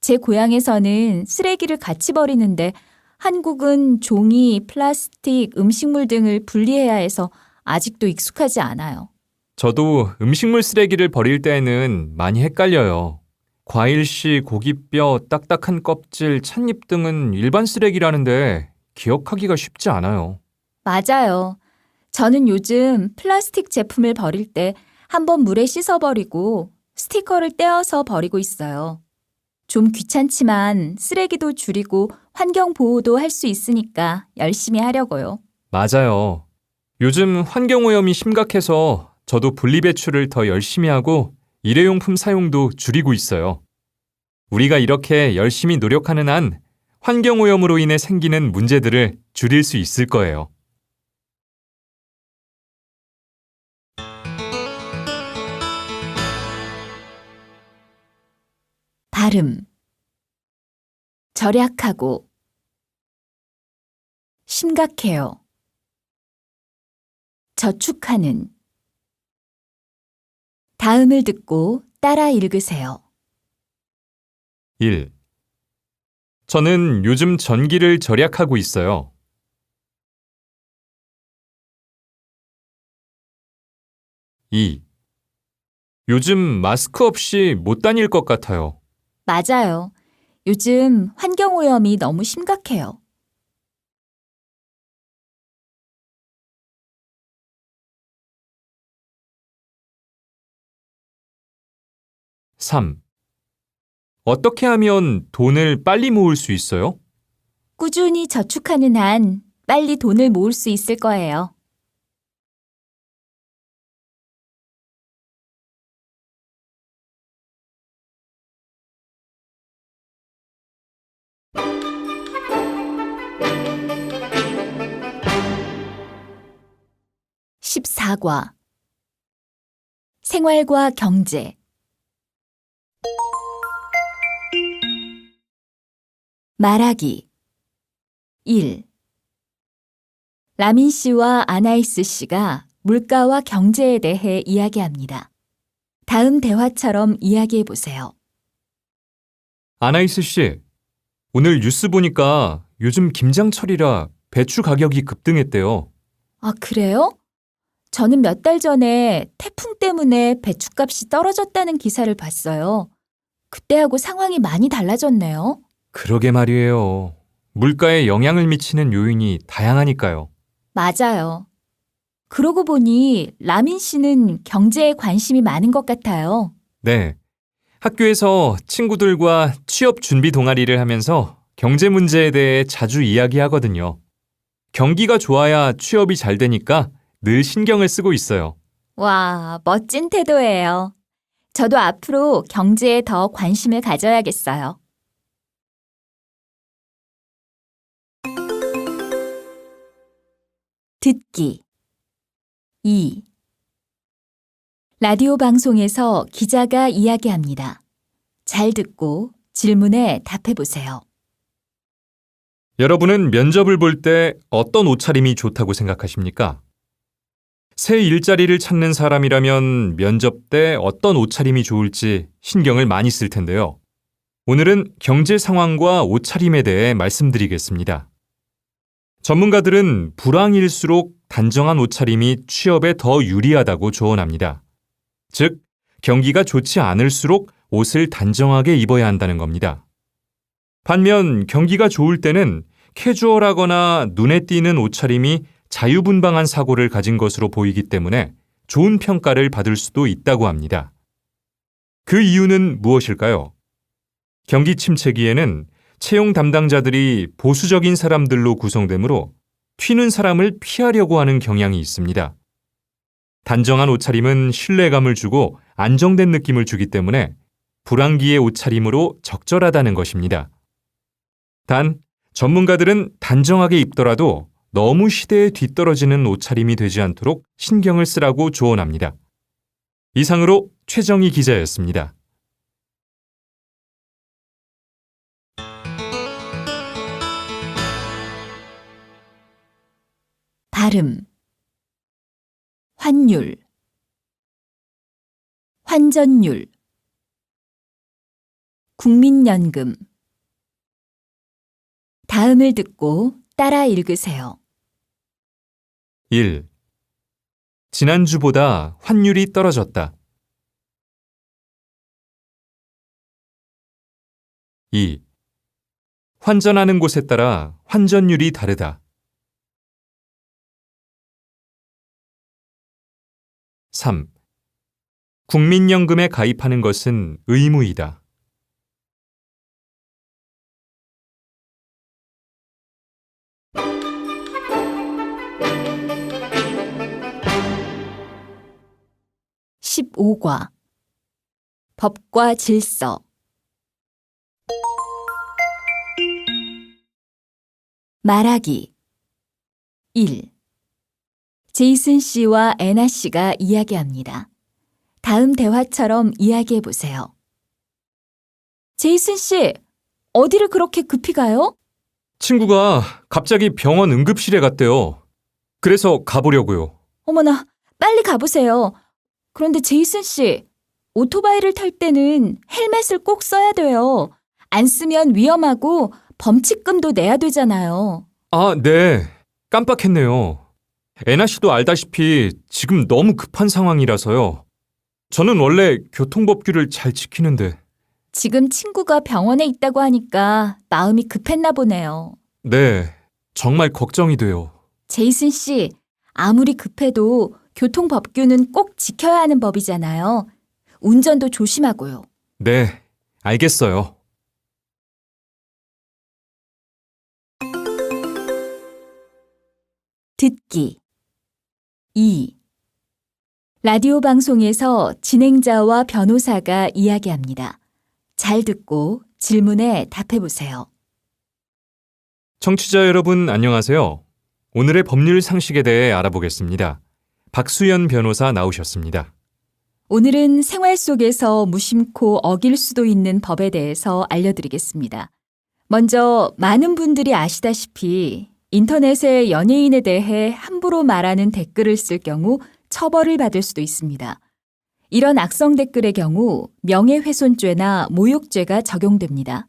제 고향에서는 쓰레기를 같이 버리는데 한국은 종이, 플라스틱, 음식물 등을 분리해야 해서 아직도 익숙하지 않아요. 저도 음식물 쓰레기를 버릴 때에는 많이 헷갈려요. 과일씨, 고기뼈, 딱딱한 껍질, 찻잎 등은 일반 쓰레기라는데 기억하기가 쉽지 않아요. 맞아요. 저는 요즘 플라스틱 제품을 버릴 때 한번 물에 씻어버리고 스티커를 떼어서 버리고 있어요. 좀 귀찮지만 쓰레기도 줄이고 환경 보호도 할 수 있으니까 열심히 하려고요. 맞아요. 요즘 환경오염이 심각해서 저도 분리배출을 더 열심히 하고 일회용품 사용도 줄이고 있어요. 우리가 이렇게 열심히 노력하는 한 환경오염으로 인해 생기는 문제들을 줄일 수 있을 거예요. 발음. 절약하고. 심각해요. 저축하는. 다음을 듣고 따라 읽으세요. 1. 저는 요즘 전기를 절약하고 있어요. 2. 요즘 마스크 없이 못 다닐 것 같아요. 맞아요. 요즘 환경오염이 너무 심각해요. 3. 어떻게 하면 돈을 빨리 모을 수 있어요? 꾸준히 저축하는 한 빨리 돈을 모을 수 있을 거예요. (14과) 생활과 경제. 말하기. 1. 라민 씨와 아나이스 씨가 물가와 경제에 대해 이야기합니다. 다음 대화처럼 이야기해 보세요. 아나이스 씨, 오늘 뉴스 보니까 요즘 김장철이라 배추 가격이 급등했대요. 아, 그래요? 저는 몇 달 전에 태풍 때문에 배추값이 떨어졌다는 기사를 봤어요. 그때하고 상황이 많이 달라졌네요. 그러게 말이에요. 물가에 영향을 미치는 요인이 다양하니까요. 맞아요. 그러고 보니 라민 씨는 경제에 관심이 많은 것 같아요. 네. 학교에서 친구들과 취업 준비 동아리를 하면서 경제 문제에 대해 자주 이야기하거든요. 경기가 좋아야 취업이 잘 되니까 늘 신경을 쓰고 있어요. 와, 멋진 태도예요. 저도 앞으로 경제에 더 관심을 가져야겠어요. 듣기. 2. 라디오 방송에서 기자가 이야기합니다. 잘 듣고 질문에 답해 보세요. 여러분은 면접을 볼 때 어떤 옷차림이 좋다고 생각하십니까? 새 일자리를 찾는 사람이라면 면접 때 어떤 옷차림이 좋을지 신경을 많이 쓸 텐데요. 오늘은 경제 상황과 옷차림에 대해 말씀드리겠습니다. 전문가들은 불황일수록 단정한 옷차림이 취업에 더 유리하다고 조언합니다. 즉, 경기가 좋지 않을수록 옷을 단정하게 입어야 한다는 겁니다. 반면 경기가 좋을 때는 캐주얼하거나 눈에 띄는 옷차림이 자유분방한 사고를 가진 것으로 보이기 때문에 좋은 평가를 받을 수도 있다고 합니다. 그 이유는 무엇일까요? 경기 침체기에는 채용 담당자들이 보수적인 사람들로 구성되므로 튀는 사람을 피하려고 하는 경향이 있습니다. 단정한 옷차림은 신뢰감을 주고 안정된 느낌을 주기 때문에 불황기의 옷차림으로 적절하다는 것입니다. 단, 전문가들은 단정하게 입더라도 너무 시대에 뒤떨어지는 옷차림이 되지 않도록 신경을 쓰라고 조언합니다. 이상으로 최정희 기자였습니다. 발음. 환율, 환전율, 국민연금. 다음을 듣고 따라 읽으세요. 1. 지난주보다 환율이 떨어졌다. 2. 환전하는 곳에 따라 환전율이 다르다. 3. 국민연금에 가입하는 것은 의무이다. 15과 법과 질서. 말하기. 1. 제이슨 씨와 애나 씨가 이야기합니다. 다음 대화처럼 이야기해 보세요. 제이슨 씨, 어디를 그렇게 급히 가요? 친구가 갑자기 병원 응급실에 갔대요. 그래서 가보려고요. 어머나, 빨리 가보세요. 그런데 제이슨 씨, 오토바이를 탈 때는 헬멧을 꼭 써야 돼요. 안 쓰면 위험하고 범칙금도 내야 되잖아요. 아, 네. 깜빡했네요. 애나 씨도 알다시피 지금 너무 급한 상황이라서요. 저는 원래 교통법규를 잘 지키는데. 지금 친구가 병원에 있다고 하니까 마음이 급했나 보네요. 네, 정말 걱정이 돼요. 제이슨 씨, 아무리 급해도 교통법규는 꼭 지켜야 하는 법이잖아요. 운전도 조심하고요. 네, 알겠어요. 듣기 2. 라디오 방송에서 진행자와 변호사가 이야기합니다. 잘 듣고 질문에 답해 보세요. 청취자 여러분 안녕하세요. 오늘의 법률 상식에 대해 알아보겠습니다. 박수연 변호사 나오셨습니다. 오늘은 생활 속에서 무심코 어길 수도 있는 법에 대해서 알려드리겠습니다. 먼저 많은 분들이 아시다시피 인터넷에 연예인에 대해 함부로 말하는 댓글을 쓸 경우 처벌을 받을 수도 있습니다. 이런 악성 댓글의 경우 명예훼손죄나 모욕죄가 적용됩니다.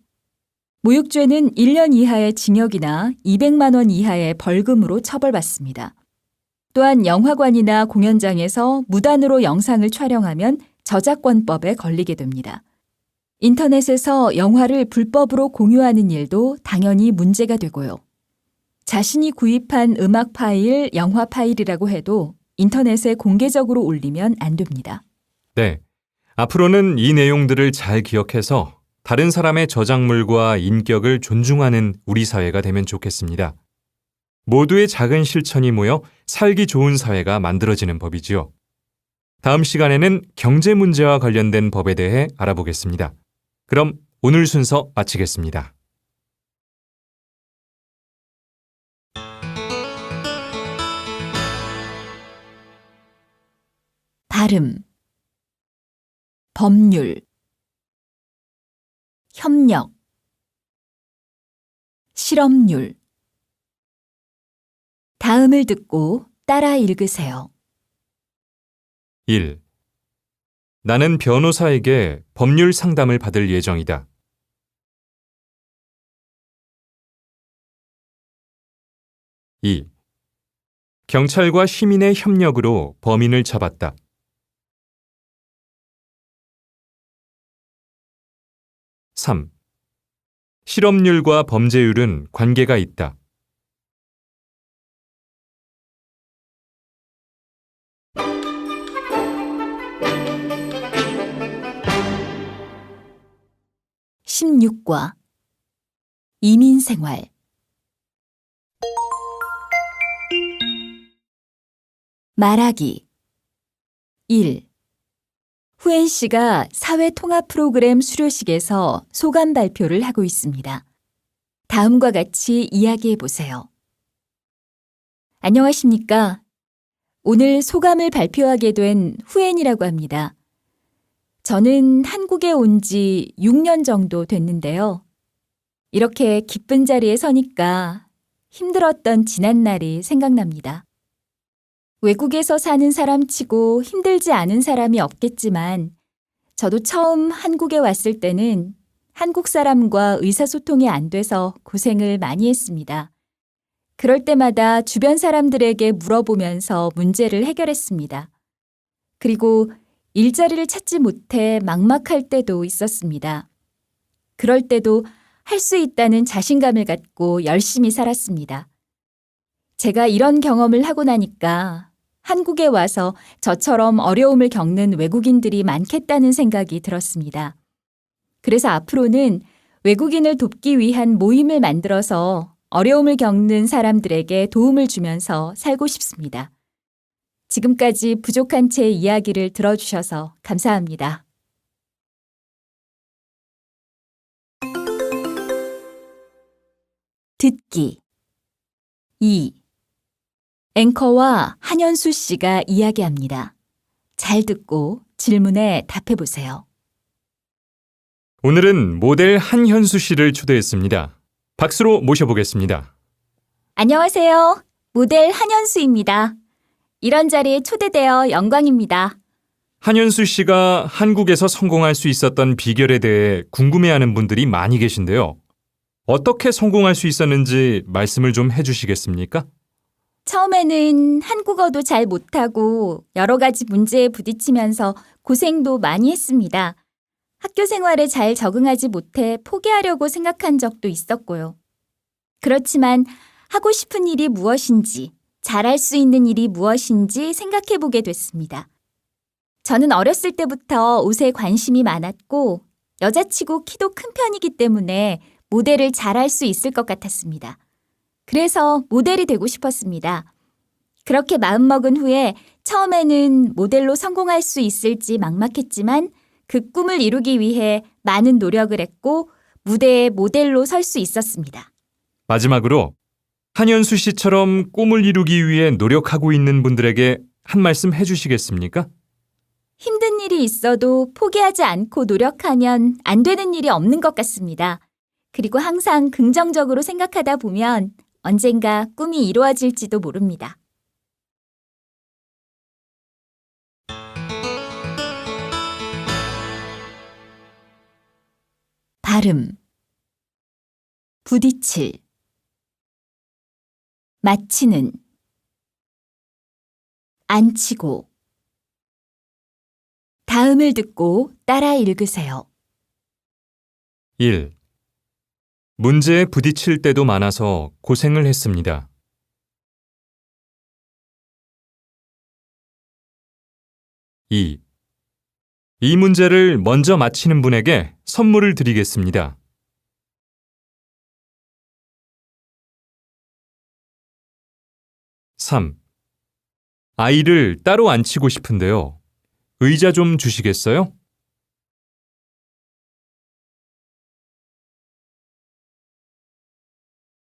모욕죄는 1년 이하의 징역이나 200만 원 이하의 벌금으로 처벌받습니다. 또한 영화관이나 공연장에서 무단으로 영상을 촬영하면 저작권법에 걸리게 됩니다. 인터넷에서 영화를 불법으로 공유하는 일도 당연히 문제가 되고요. 자신이 구입한 음악 파일, 영화 파일이라고 해도 인터넷에 공개적으로 올리면 안 됩니다. 네, 앞으로는 이 내용들을 잘 기억해서 다른 사람의 저작물과 인격을 존중하는 우리 사회가 되면 좋겠습니다. 모두의 작은 실천이 모여 살기 좋은 사회가 만들어지는 법이지요. 다음 시간에는 경제 문제와 관련된 법에 대해 알아보겠습니다. 그럼 오늘 순서 마치겠습니다. 발음, 법률, 협력, 실업률. 다음을 듣고 따라 읽으세요. 1. 나는 변호사에게 법률 상담을 받을 예정이다. 2. 경찰과 시민의 협력으로 범인을 잡았다. 3. 실업률과 범죄율은 관계가 있다. 16과 이민생활. 말하기 1. 후엔 씨가 사회통합 프로그램 수료식에서 소감 발표를 하고 있습니다. 다음과 같이 이야기해 보세요. 안녕하십니까? 오늘 소감을 발표하게 된 후엔이라고 합니다. 저는 한국에 온 지 6년 정도 됐는데요. 이렇게 기쁜 자리에 서니까 힘들었던 지난날이 생각납니다. 외국에서 사는 사람 치고 힘들지 않은 사람이 없겠지만 저도 처음 한국에 왔을 때는 한국 사람과 의사소통이 안 돼서 고생을 많이 했습니다. 그럴 때마다 주변 사람들에게 물어보면서 문제를 해결했습니다. 그리고 일자리를 찾지 못해 막막할 때도 있었습니다. 그럴 때도 할 수 있다는 자신감을 갖고 열심히 살았습니다. 제가 이런 경험을 하고 나니까 한국에 와서 저처럼 어려움을 겪는 외국인들이 많겠다는 생각이 들었습니다. 그래서 앞으로는 외국인을 돕기 위한 모임을 만들어서 어려움을 겪는 사람들에게 도움을 주면서 살고 싶습니다. 지금까지 부족한 제 이야기를 들어주셔서 감사합니다. 듣기 2. 앵커와 한현수 씨가 이야기합니다. 잘 듣고 질문에 답해 보세요. 오늘은 모델 한현수 씨를 초대했습니다. 박수로 모셔보겠습니다. 안녕하세요. 모델 한현수입니다. 이런 자리에 초대되어 영광입니다. 한현수 씨가 한국에서 성공할 수 있었던 비결에 대해 궁금해하는 분들이 많이 계신데요. 어떻게 성공할 수 있었는지 말씀을 좀 해주시겠습니까? 처음에는 한국어도 잘 못하고 여러 가지 문제에 부딪히면서 고생도 많이 했습니다. 학교 생활에 잘 적응하지 못해 포기하려고 생각한 적도 있었고요. 그렇지만 하고 싶은 일이 무엇인지, 잘할 수 있는 일이 무엇인지 생각해 보게 됐습니다. 저는 어렸을 때부터 옷에 관심이 많았고 여자치고 키도 큰 편이기 때문에 모델을 잘할 수 있을 것 같았습니다. 그래서 모델이 되고 싶었습니다. 그렇게 마음먹은 후에 처음에는 모델로 성공할 수 있을지 막막했지만 그 꿈을 이루기 위해 많은 노력을 했고 무대에 모델로 설 수 있었습니다. 마지막으로 한현수 씨처럼 꿈을 이루기 위해 노력하고 있는 분들에게 한 말씀 해주시겠습니까? 힘든 일이 있어도 포기하지 않고 노력하면 안 되는 일이 없는 것 같습니다. 그리고 항상 긍정적으로 생각하다 보면 언젠가 꿈이 이루어질지도 모릅니다. 발음 부딪힐 마치는 앉히고 다음을 듣고 따라 읽으세요. 1. 문제에 부딪힐 때도 많아서 고생을 했습니다. 2. 이 문제를 먼저 맞히는 분에게 선물을 드리겠습니다. 3. 아이를 따로 앉히고 싶은데요. 의자 좀 주시겠어요?